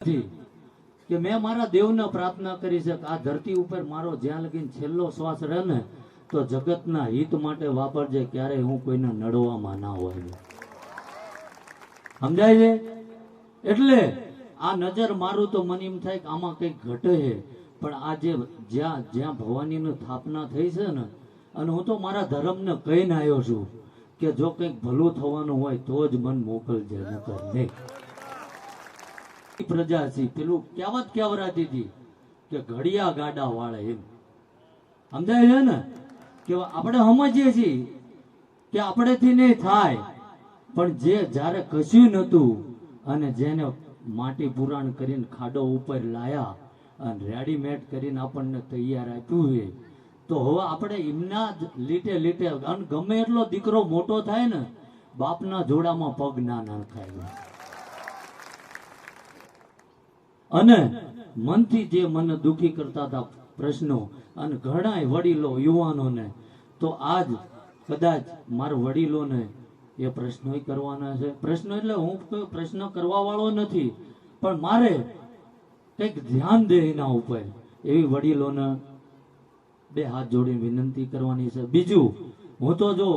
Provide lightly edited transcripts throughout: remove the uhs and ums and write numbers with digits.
કે મેં મારા દેવને પ્રાર્થના કરી છે કે આ ધરતી ઉપર મારો જ્યાં લગીને છેલ્લો શ્વાસ રહે ને તો જગતના હિત માટે વાપરજે, ક્યારેય હું કોઈને નડવામાં ના હોય. સમજાય છે? એટલે આ નજર મારું તો મને એમ થાય કે આમાં કંઈક ઘટે છે, પણ આ જે જ્યાં જ્યાં ભવાનીની સ્થાપના થઈ છે ને, અને હું તો મારા ધર્મને કહીને આવ્યો છું કે જો કંઈક ભલું થવાનું હોય તો જ મન મોકલજે, નકર નહીં. પ્રજા છે પેલું કહેવત કહેવરાતી હતી કે ઘડિયા ગાડા વાળે, એમ સમજાય છે ને? કે આપણે સમજીએ છીએ કે આપણેથી નહીં થાય, પણ જે જ્યારે કશું નતું અને જેને માટી પુરાણ કરીને ખાડો ઉપર લાયા અને રેડીમેડ કરીને આપણને તૈયાર આપ્યું છે, તો હવે આપણે એમના જ લીટે લીટે, અને ગમે એટલો દીકરો મોટો થાય ને, બાપના જોડામાં પગ ના નાખાય. અને મનથી જે મને દુખી કરતા હતા પ્રશ્નો, અને ઘણા વડીલો યુવાનોને, તો આજ કદાચ મારા વડીલોને એ પ્રશ્નો કરવાના છે. પ્રશ્નો એટલે હું કોઈ પ્રશ્ન કરવા વાળો નથી, પણ મારે કંઈક ધ્યાન દે એના ઉપર, એવી વડીલોને બે હાથ જોડીને વિનંતી કરવાની છે. બીજું, હું તો જો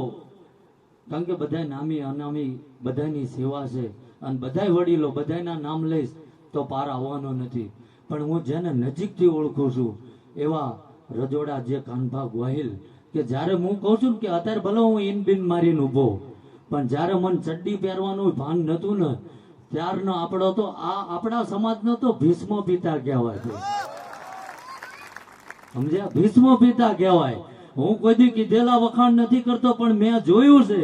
કારણ કે બધા નામી અનામી બધાની સેવા છે, અને બધા વડીલો બધાના નામ લઈશ તો પાર આવવાનો નથી, પણ હું જેને નજીકથી ઓળખું છું એવા રજોડા જે કાનભા ગોહિલ, કે જ્યારે હું કહું છું કે અત્યારે ભલે હું ઈન બિન મારીને ઊભો, પણ જ્યારે મને ચડ્ડી પહેરવાનું ભાન નતું ને, ત્યારનો આપણો તો આ આપણા સમાજનો તો ભીષ્મ પિતા કહેવાય છે. સમજ્યા? ભીષ્મ પિતા કહેવાય. હું કોઈ દી કીધેલા વખાણ નથી કરતો, પણ મેં જોયું છે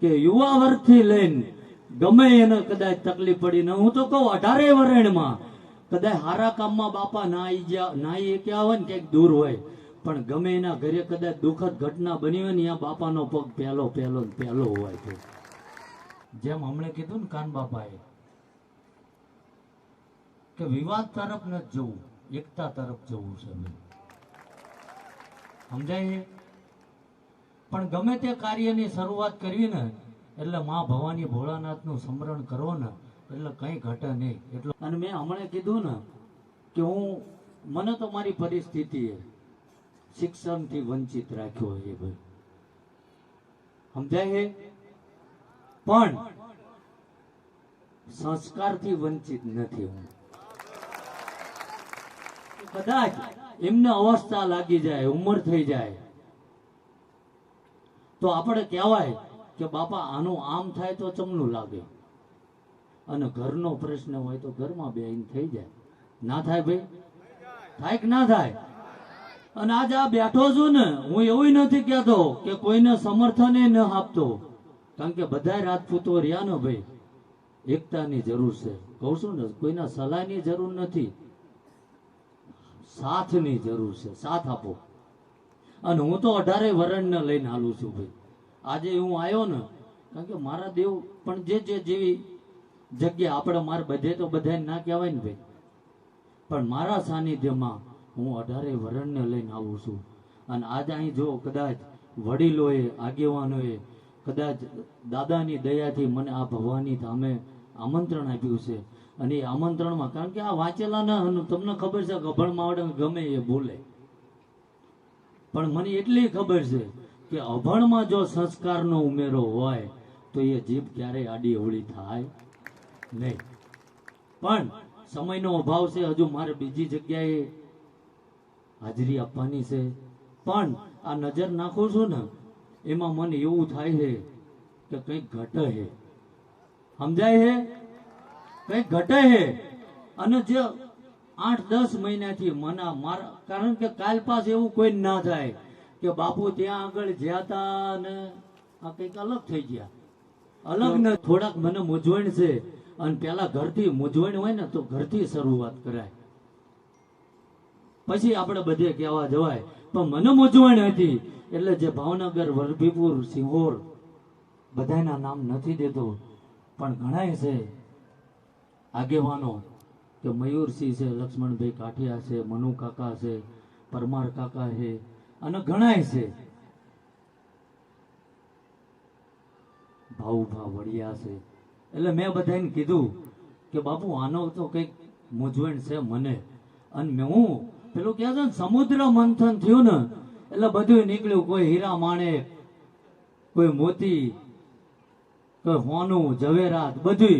કે યુવા વર્ગથી લઈને ગમે એને કદાચ તકલીફ પડી ને, હું તો કહું 18 વર્ષમાં કદાચ હારા કામમાં બાપા ના ક્યાં હોય ને ક્યાંક દૂર હોય, પણ ગમે એના ઘરે કદાચ દુઃખદ ઘટના બની હોય ને, ત્યાં બાપાનો પગ પહેલો હોય છે. જેમ હમણે કીધું ને કાન બાપાએ કે વિવાદ તરફ ન જવું, એકતા તરફ જવું છે. સમજાય? પણ ગમે તે કાર્યની શરૂઆત કરવી ને, એટલે માં ભવાની ભોળાનાથનું સ્મરણ કરો ને, એટલે કંઈ ઘટે નહીં. એટલે અને મેં હમણાં કીધું ને કે મને તો મારી પરિસ્થિતિએ શિક્ષણથી વંચિત રાખ્યો છે ભાઈ. સમજાય? પણ સંસ્કારથી વંચિત નથી હું. કદાચ એમને અવસ્થા લાગી જાય, ઉંમર થઈ જાય, તો આપણે કહેવાય કે બાપા આનું આમ થાય તો ચમનું લાગે, અને ઘરનો પ્રશ્ન હોય તો ઘરમાં બેહીને થઈ જાય. ના થાય ભાઈ? થાય કે ના થાય? અને આજ આ બેઠો છું ને, હું એવું નથી કહેતો કે કોઈને સમર્થન ન આપતો, કારણ કે બધા રાજપૂતો રહ્યા ને ભાઈ, એકતાની જરૂર છે. કહું છું ને, કોઈના સલાહની જરૂર નથી, સાથની જરૂર છે. સાથ આપો. અને હું તો 18 વર્ષને લઈને હાલું છું ભાઈ. આજે હું આવ્યો ને, કારણ કે મારા દેવ પણ જે જેવી જગ્યા આપણે મારે બધે તો બધાને ના કહેવાય ને ભાઈ, પણ મારા સાનિધ્યમાં હું 18 વર્ષને લઈને આવું છું. અને આજે અહીં જો કદાચ વડીલોએ, આગેવાનોએ, કદાચ દાદાની દયાથી મને આ ભવાની ધામે આમંત્રણ આપ્યું છે, અને એ આમંત્રણમાં, કારણ કે આ વાંચેલાના તમને ખબર છે કે અભણ માવડે ગમે એ બોલે, પણ મને એટલી ખબર છે કે અભણમાં જો સંસ્કારનો ઉમેરો હોય તો એ જીભ ક્યારેય આડી અવળી થાય નહીં. પણ સમયનો અભાવ છે, હજુ મારે બીજી જગ્યાએ હાજરી આપવાની છે, પણ આ નજર નાખું છું ને, એમાં મને એવું થાય છે કે કંઈક ઘટે છે. સમજાય છે? કંઈક ઘટે છે. અને જે 8-10 મહિનાથી મારા, કારણ કે કાલ પાસ એવું કોઈ ના થાય કે બાપુ ત્યાં આગળ જ્યાં હતા ને આ કંઈક અલગ થઈ ગયા. અલગ ને થોડાક મને મૂંઝવણ છે, અને પેલા ઘરથી મૂંઝવણ હોય ને તો ઘરથી શરૂઆત કરાય, પછી આપણે બધે કહેવા જવાય. પણ મને મૂંઝવણ હતી, એટલે જે ભાવનગર, વલભીપુર, સિંહોર બધાના નામ નથી દેતો, પણ ઘણાય છે આગેવાનો, કે મયુરસિંહ છે, લક્ષ્મણભાઈ કાઠિયા છે, મનુ કાકા છે, પરમાર કાકા છે, અને ઘણાય છે, ભાઉભા વડિયા છે. એટલે મેં બધાને કીધું કે બાપુ આનો તો કંઈક મૂંઝવણ છે મને. અને હું પેલું કહે છે ને સમુદ્ર મંથન થયું ને એટલે બધું નીકળ્યું. કોઈ હીરા માણેક, કોઈ મોતી, કોઈ હોનું ઝવેરાત બધું.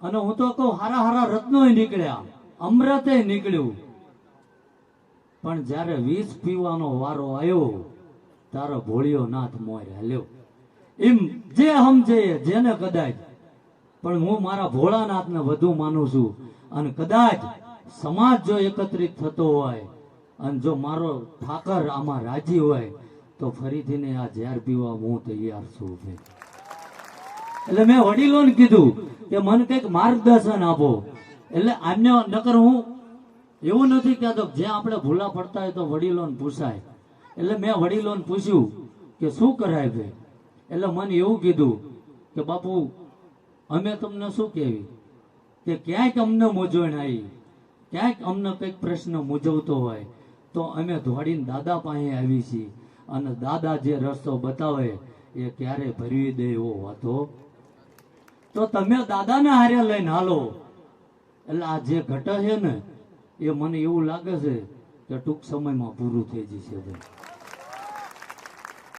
અને હું તો કહું હારા હારા રત્નો નીકળ્યા, અમૃતે નીકળ્યું. પણ જ્યારે વિષ પીવાનો વારો આવ્યો તારો ભોળિયો નાથ મોર હાલ્યો. એમ જે સમજે જેને કદાચ, પણ હું મારા ભોળાનાથને વધુ માનું છું. અને કદાચ સમાજ જો એકત્રિત થતો હોય અને જો મારો ઠાકર આમાં રાજી હોય તો ફરીથી ને આ ઝેર પીવા હું તૈયાર છું. એટલે મેં વડીલોને કીધું કે મને કંઈક માર્ગદર્શન આપો. એટલે આન્ય નકર હું એવું નથી કહેતો જે આપણે ભૂલા પડતા હોય તો વડીલોને પૂછાય. એટલે મેં વડીલોને પૂછ્યું કે શું કરાય ભાઈ. એટલે મને એવું કીધું કે બાપુ અમે તમને શું કહેવી કે ક્યાંક અમને મૂંઝવણ આવી, ક્યાંક અમને કંઈક પ્રશ્ન મૂંઝવતો હોય તો અમે દોડીને દાદા પાસે આવી છીએ. અને દાદા જે રસ્તો બતાવે એ ક્યારે ભરવી દે એવો હતો. તો તમે દાદાને હારે લઈને હાલો. એટલે આ જે ઘટે છે ને એ મને એવું લાગે છે કે ટૂંક સમયમાં પૂરું થઈ જશે.